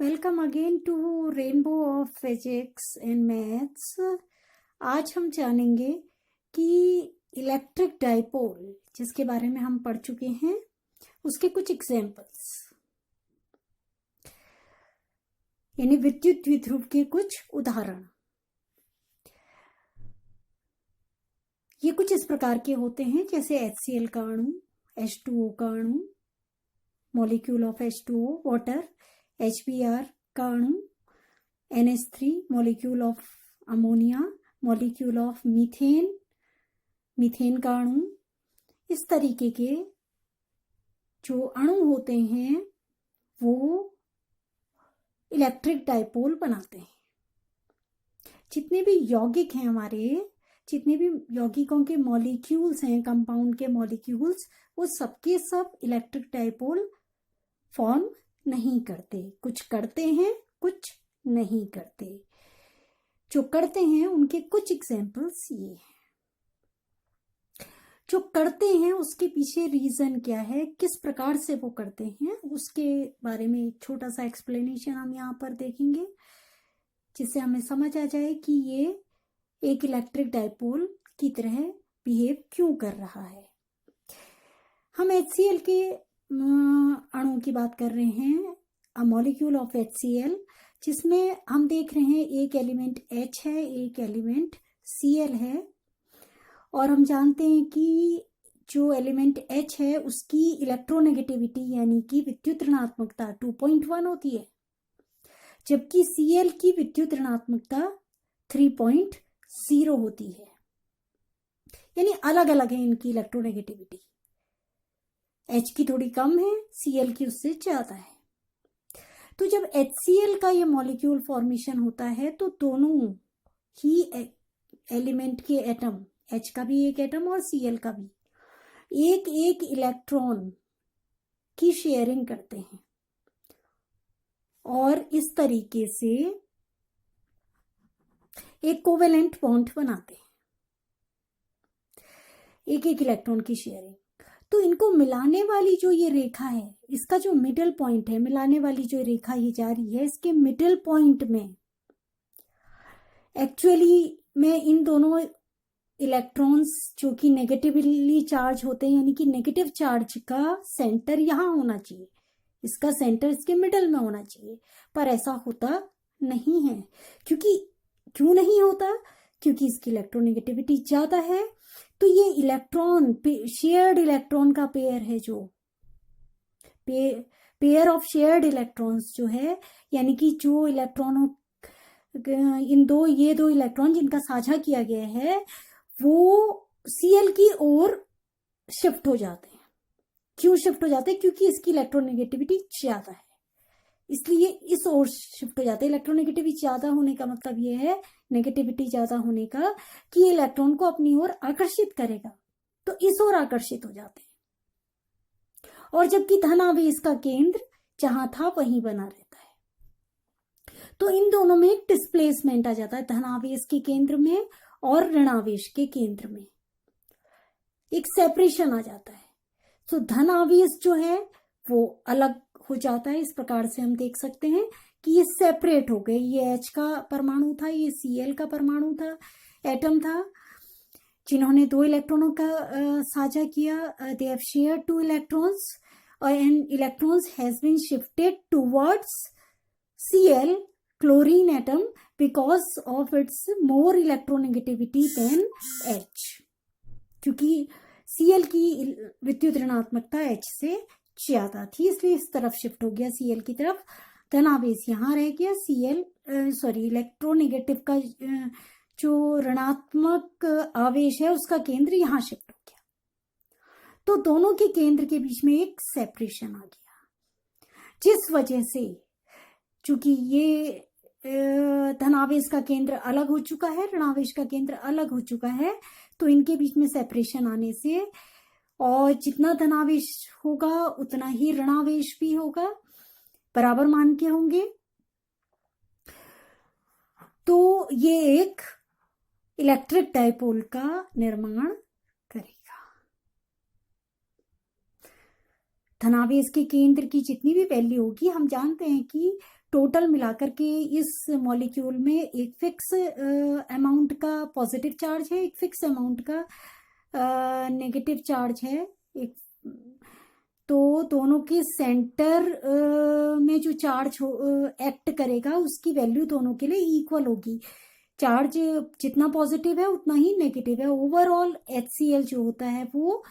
Welcome again to Rainbow of physics and maths. आज हम जानेंगे कि इलेक्ट्रिक डाइपोल जिसके बारे में हम पढ़ चुके हैं उसके कुछ एग्जाम्पल्स, यानी विद्युत द्विध्रुव के कुछ उदाहरण। ये कुछ इस प्रकार के होते हैं जैसे HCl का अणु, H2O का अणु, molecule of H2O, water, HBr का अणु, NH3, molecule of ammonia, molecule of methane, methane का अणु। इस तरीके के जो अणु होते हैं वो इलेक्ट्रिक डाइपोल बनाते हैं। जितने भी यौगिक हैं हमारे, जितने भी यौगिकों के मॉलिक्यूल्स हैं, कंपाउंड के मॉलिक्यूल्स, वो सबके सब इलेक्ट्रिक डाइपोल फॉर्म नहीं करते। कुछ करते हैं, कुछ नहीं करते। जो करते हैं उनके कुछ एग्जाम्पल्स ये हैं। जो करते हैं उसके पीछे रीजन क्या है, किस प्रकार से वो करते हैं, उसके बारे में एक छोटा सा एक्सप्लेनेशन हम यहाँ पर देखेंगे, जिससे हमें समझ आ जाए कि ये एक इलेक्ट्रिक डाइपोल की तरह बिहेव क्यों कर रहा है। हम HCl के अणु की बात कर रहे हैं, अ मॉलिक्यूल ऑफ HCl, जिसमें हम देख रहे हैं एक एलिमेंट H है, एक एलिमेंट Cl है। और हम जानते हैं कि जो एलिमेंट H है उसकी इलेक्ट्रोनेगेटिविटी यानी कि विद्युत ऋणात्मकता 2.1 होती है, जबकि Cl की विद्युत ऋणात्मकता 3.0 होती है। यानी अलग अलग है इनकी इलेक्ट्रोनेगेटिविटी। H की थोड़ी कम है, Cl की उससे ज्यादा है। तो जब HCl का ये मॉलिक्यूल फॉर्मेशन होता है तो दोनों ही एलिमेंट के एटम, H का भी एक एटम और Cl का भी, एक एक इलेक्ट्रॉन की शेयरिंग करते हैं और इस तरीके से एक कोवेलेंट बॉन्ड बनाते हैं, एक एक इलेक्ट्रॉन की शेयरिंग। तो इनको मिलाने वाली जो ये रेखा है, इसका जो मिडिल पॉइंट है, मिलाने वाली जो रेखा ये जा रही है, इसके मिडिल पॉइंट में एक्चुअली में इन दोनों इलेक्ट्रॉन्स जो कि नेगेटिवली चार्ज होते हैं, यानी कि नेगेटिव चार्ज का सेंटर यहाँ होना चाहिए, इसका सेंटर इसके मिडल में होना चाहिए, पर ऐसा होता नहीं है। क्यों नहीं होता? क्योंकि इसकी इलेक्ट्रोनेगेटिविटी ज्यादा है। तो ये इलेक्ट्रॉन, शेयर्ड इलेक्ट्रॉन का पेयर है, जो पेयर ऑफ शेयर्ड इलेक्ट्रॉन्स जो है, यानी कि जो इलेक्ट्रॉन ये दो इलेक्ट्रॉन जिनका साझा किया गया है वो Cl की ओर शिफ्ट हो जाते हैं। क्यों शिफ्ट हो जाते हैं? क्योंकि इसकी इलेक्ट्रोनेगेटिविटी ज्यादा है, इसलिए इस ओर शिफ्ट हो जाते हैं। इलेक्ट्रोनेगेटिविटी ज्यादा होने का मतलब ये है, नेगेटिविटी ज्यादा होने का, कि ये इलेक्ट्रॉन को अपनी ओर आकर्षित करेगा, तो इस ओर आकर्षित हो जाते हैं। और जबकि धनावेश का केंद्र जहां था वहीं बना रहता है, तो इन दोनों में एक डिस्प्लेसमेंट आ जाता है, धनावेश के केंद्र में और ऋणावेश के केंद्र में एक सेपरेशन आ जाता है। तो धनावेश जो है वो अलग हो जाता है। इस प्रकार से हम देख सकते हैं कि ये सेपरेट हो गए। ये H का परमाणु था, ये Cl का परमाणु था, एटम था, जिन्होंने दो इलेक्ट्रॉनों का साझा किया। They have shared 2 electrons and electrons has been shifted towards Cl chlorine atom because of its more electronegativity than H, क्योंकि Cl की विद्युत ऋणात्मकता H से ज्यादा थी, इसलिए इस तरफ शिफ्ट हो गया, Cl की तरफ। धनावेश यहाँ रह गया, इलेक्ट्रोनेगेटिव का जो ऋणात्मक आवेश है उसका केंद्र यहाँ शिफ्ट हो गया। तो दोनों के केंद्र के बीच में एक सेपरेशन आ गया, जिस वजह से चूंकि ये धनावेश का केंद्र अलग हो चुका है, ऋणावेश का केंद्र अलग हो चुका है, तो इनके बीच में सेपरेशन आने से, और जितना धनावेश होगा उतना ही ऋणावेश भी होगा, बराबर मान के होंगे, तो ये एक इलेक्ट्रिक डाइपोल का निर्माण करेगा। धनावेश के केंद्र की जितनी भी वैल्यू होगी, हम जानते हैं कि टोटल मिलाकर के इस मॉलिक्यूल में एक फिक्स अमाउंट का पॉजिटिव चार्ज है, एक फिक्स अमाउंट का नेगेटिव चार्ज है। एक तो दोनों के सेंटर में जो चार्ज एक्ट करेगा उसकी वैल्यू दोनों के लिए इक्वल होगी। चार्ज जितना पॉजिटिव है उतना ही नेगेटिव है। ओवरऑल HCl जो होता है वो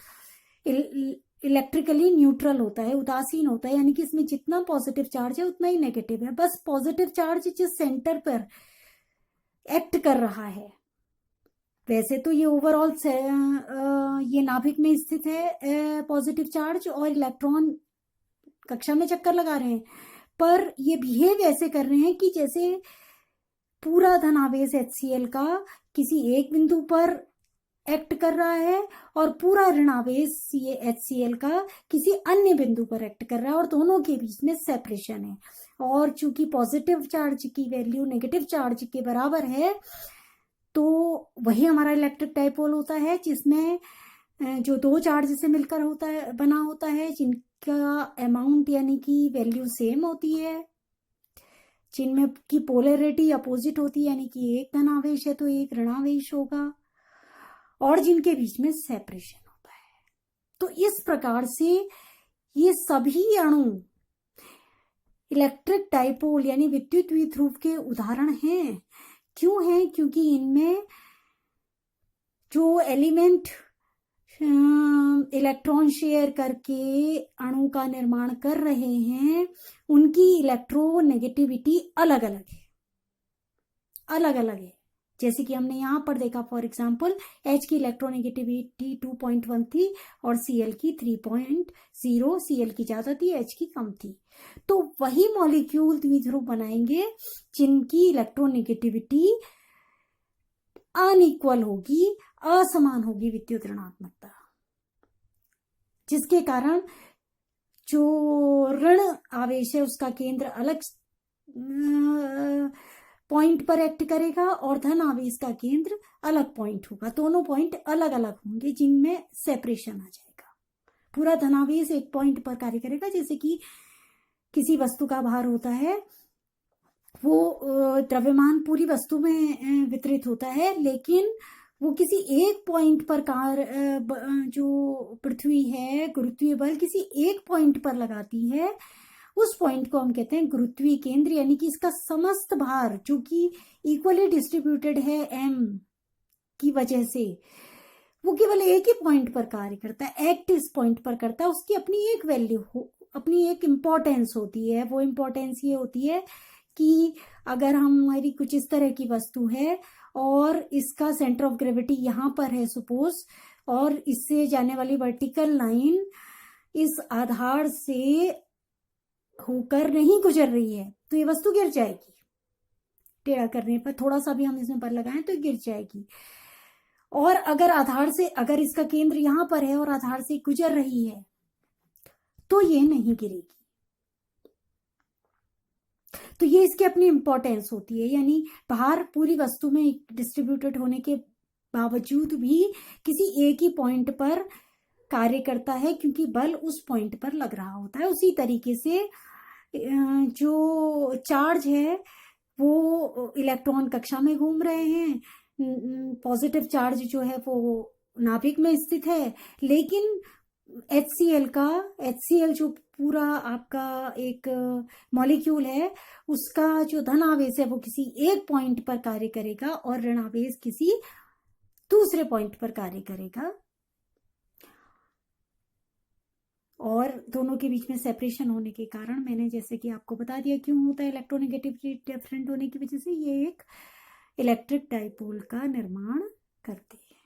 इलेक्ट्रिकली न्यूट्रल होता है, उदासीन होता है, यानी कि इसमें जितना पॉजिटिव चार्ज है उतना ही नेगेटिव है। बस पॉजिटिव चार्ज जिस सेंटर पर एक्ट कर रहा है, वैसे तो ये ओवरऑल ये नाभिक में स्थित है पॉजिटिव चार्ज, और इलेक्ट्रॉन कक्षा में चक्कर लगा रहे हैं, पर ये बिहेव ऐसे कर रहे हैं कि जैसे पूरा धनावेश HCl का किसी एक बिंदु पर एक्ट कर रहा है और पूरा ऋणावेश ये HCl का किसी अन्य बिंदु पर एक्ट कर रहा है, और दोनों के बीच में सेपरेशन है। और चूंकि पॉजिटिव चार्ज की वैल्यू नेगेटिव चार्ज के बराबर है, तो वही हमारा इलेक्ट्रिक डाइपोल होता है, जिसमें जो दो चार्ज से मिलकर बना होता है, जिनका अमाउंट यानी कि वैल्यू सेम होती है, जिनमें की पोलैरिटी अपोजिट होती है, यानी कि एक धनावेश है तो एक ऋणावेश होगा, और जिनके बीच में सेपरेशन होता है। तो इस प्रकार से ये सभी अणु इलेक्ट्रिक डाइपोल यानी विद्युत द्विध्रुव के उदाहरण हैं। क्यों हैं? क्योंकि इनमें जो एलिमेंट इलेक्ट्रॉन शेयर करके अणु का निर्माण कर रहे हैं, उनकी इलेक्ट्रोनेगेटिविटी अलग अलग है। जैसे कि हमने यहाँ पर देखा, फॉर एग्जाम्पल H की इलेक्ट्रोनेगेटिविटी 2.1 थी और Cl की 3.0। Cl की ज्यादा थी, H की कम थी। तो वही मॉलिक्यूल द्विध्रुव बनाएंगे जिनकी इलेक्ट्रोनेगेटिविटी अनइक्वल होगी, असमान होगी विद्युत ऋणात्मकता, जिसके कारण जो ऋण आवेश है उसका केंद्र अलग पॉइंट पर एक्ट करेगा और धन आवेश का केंद्र अलग पॉइंट होगा। दोनों पॉइंट अलग अलग होंगे जिनमें सेपरेशन आ जाएगा। पूरा धनावेश एक पॉइंट पर कार्य करेगा, जैसे कि किसी वस्तु का भार होता है, वो द्रव्यमान पूरी वस्तु में वितरित होता है, लेकिन वो किसी एक पॉइंट पर जो पृथ्वी है गुरुत्वीय बल किसी एक पॉइंट पर लगाती है, उस पॉइंट को हम कहते हैं गुरुत्वीय केंद्र, यानी कि इसका समस्त भार जो कि इक्वली डिस्ट्रीब्यूटेड है m की वजह से, वो केवल एक ही पॉइंट पर कार्य करता है, एक्ट इस पॉइंट पर करता है। उसकी अपनी एक वैल्यू अपनी एक इम्पोर्टेंस होती है। वो इम्पोर्टेंस ये होती है कि अगर हमारी कुछ इस तरह की वस्तु है और इसका सेंटर ऑफ ग्रेविटी यहाँ पर है सपोज, और इससे जाने वाली वर्टिकल लाइन इस आधार से होकर नहीं गुजर रही है, तो ये वस्तु गिर जाएगी। टेढ़ा करने पर थोड़ा सा भी हम इसमें बल लगाएं तो गिर जाएगी। और अगर इसका केंद्र यहां पर है और आधार से गुजर रही है तो ये नहीं गिरेगी। तो ये इसकी अपनी इंपॉर्टेंस होती है, यानी भार पूरी वस्तु में डिस्ट्रीब्यूटेड होने के बावजूद भी किसी एक ही पॉइंट पर कार्य करता है, क्योंकि बल उस पॉइंट पर लग रहा होता है। उसी तरीके से जो चार्ज है वो इलेक्ट्रॉन कक्षा में घूम रहे हैं, पॉजिटिव चार्ज जो है वो नाभिक में स्थित है, लेकिन HCl जो पूरा आपका एक मॉलिक्यूल है, उसका जो धन आवेश है वो किसी एक पॉइंट पर कार्य करेगा और ऋण आवेश किसी दूसरे पॉइंट पर कार्य करेगा, और दोनों के बीच में सेपरेशन होने के कारण, मैंने जैसे कि आपको बता दिया क्यों होता है, इलेक्ट्रोनेगेटिविटी डिफरेंट होने की वजह से ये एक इलेक्ट्रिक डाइपोल का निर्माण करते हैं।